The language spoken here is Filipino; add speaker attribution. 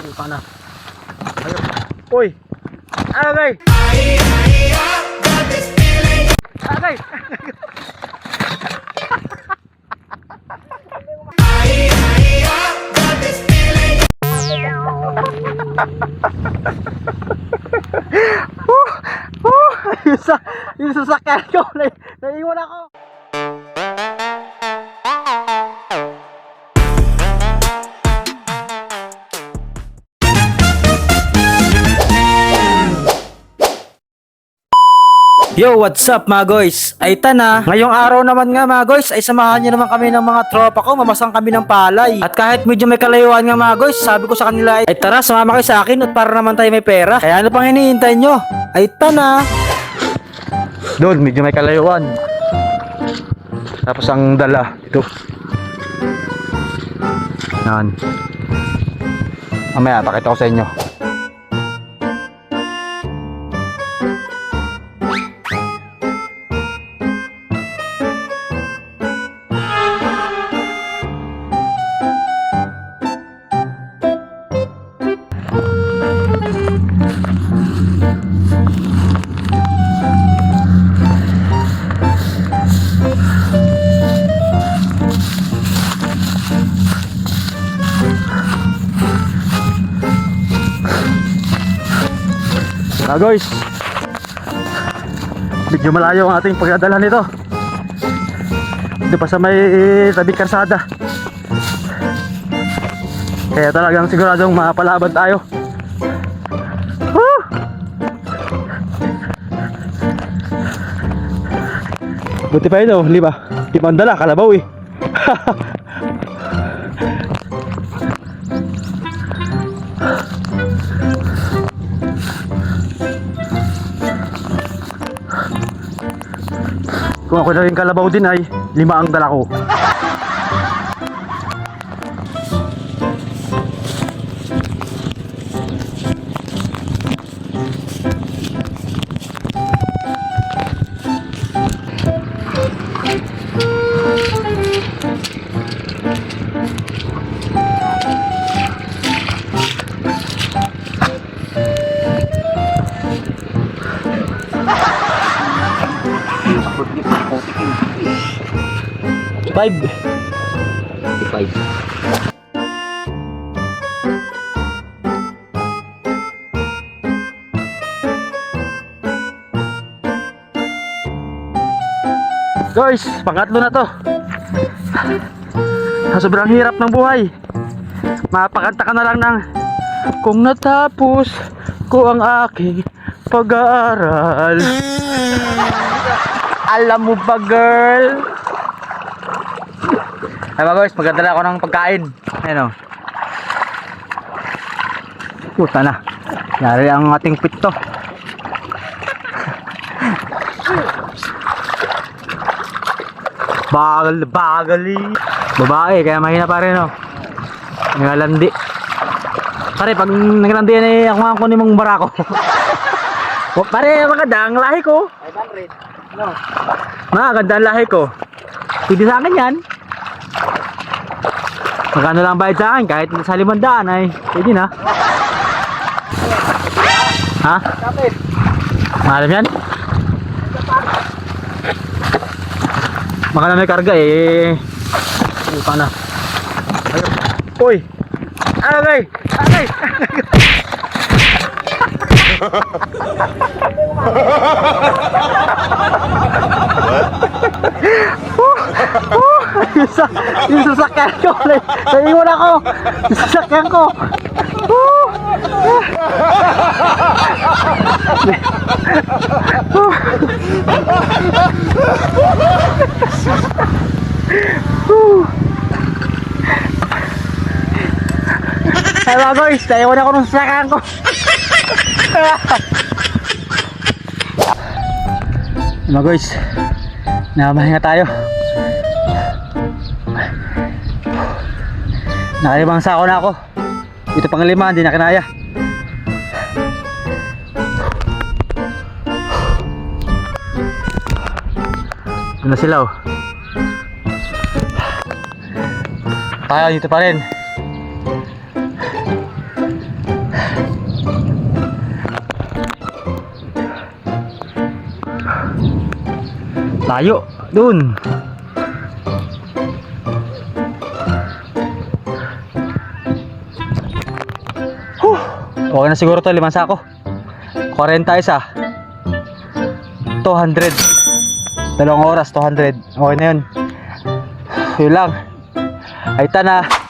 Speaker 1: Puta na. Ayun. Uy! Agay! Agay! Yung sasakyan ko, naiwan ako. Yo, what's up mga guys? Ay tana, ngayong araw naman nga mga guys, ay samahan nyo naman kami ng mga tropa ko, mamasang kami ng palay. At kahit medyo may kalayuan nga mga guys, sabi ko sa kanila ay tara, sumama kayo sa akin at para naman tayo may pera. Kaya ano pang hinihintay nyo? Ay tana. Doon, medyo may kalayuan. Tapos ang dala, ito. Yan. Mamaya, pakita ko sa inyo. Guys, medyo malayo ang ating pagdadala nito. Dito pa sa may tabing karsada. Kaya talagang siguradong mapalaban tayo. Woo! Buti pa ito, lima. Ibang dala, kalabaw eh. Kung ako na rin kalabaw din ay 5 ang dala ko. Five. Guys, pangatlo na to. Sa sobrang hirap ng buhay, mapakanta ka na lang ng kung natapos ko ang aking pag-aaral. Alam mo ba, girl? Ay ba guys, magdadala ako ng pagkain. Ayan o. Puta na. Yari ang ating pito. Bagali. Babae, kaya mahina pa rin o. Nangalandi. Pare, pag nangalandi yan eh, ako nga kunin mong barako. Pare, maganda ang lahi ko. 500. No. Maganda ang lahi ko. Pwede sa akin yan. Magkano lang bayad sa akin, kahit sa 500 ay pwede na. Ha? Malam yan? Baka na may karga eh. Puta na. Ayun. Uy! Agay! Agay! Yung sasakyan ko, naiwan ako. Yung sasakyan ko. Ay mga guys, naiwan ako ng sasakyan ko. Mga guys, nakamahinga tayo. Nakalimang sako na ako. Ito pang 5, hindi na kinaya. Ito na sila oh. Tayo dito pa rin. Layo. Dun. Okay na siguro to, 5 sako. 40 isa. 200. 2 oras, 200. Okay na yun. Yun lang. Ay, tana.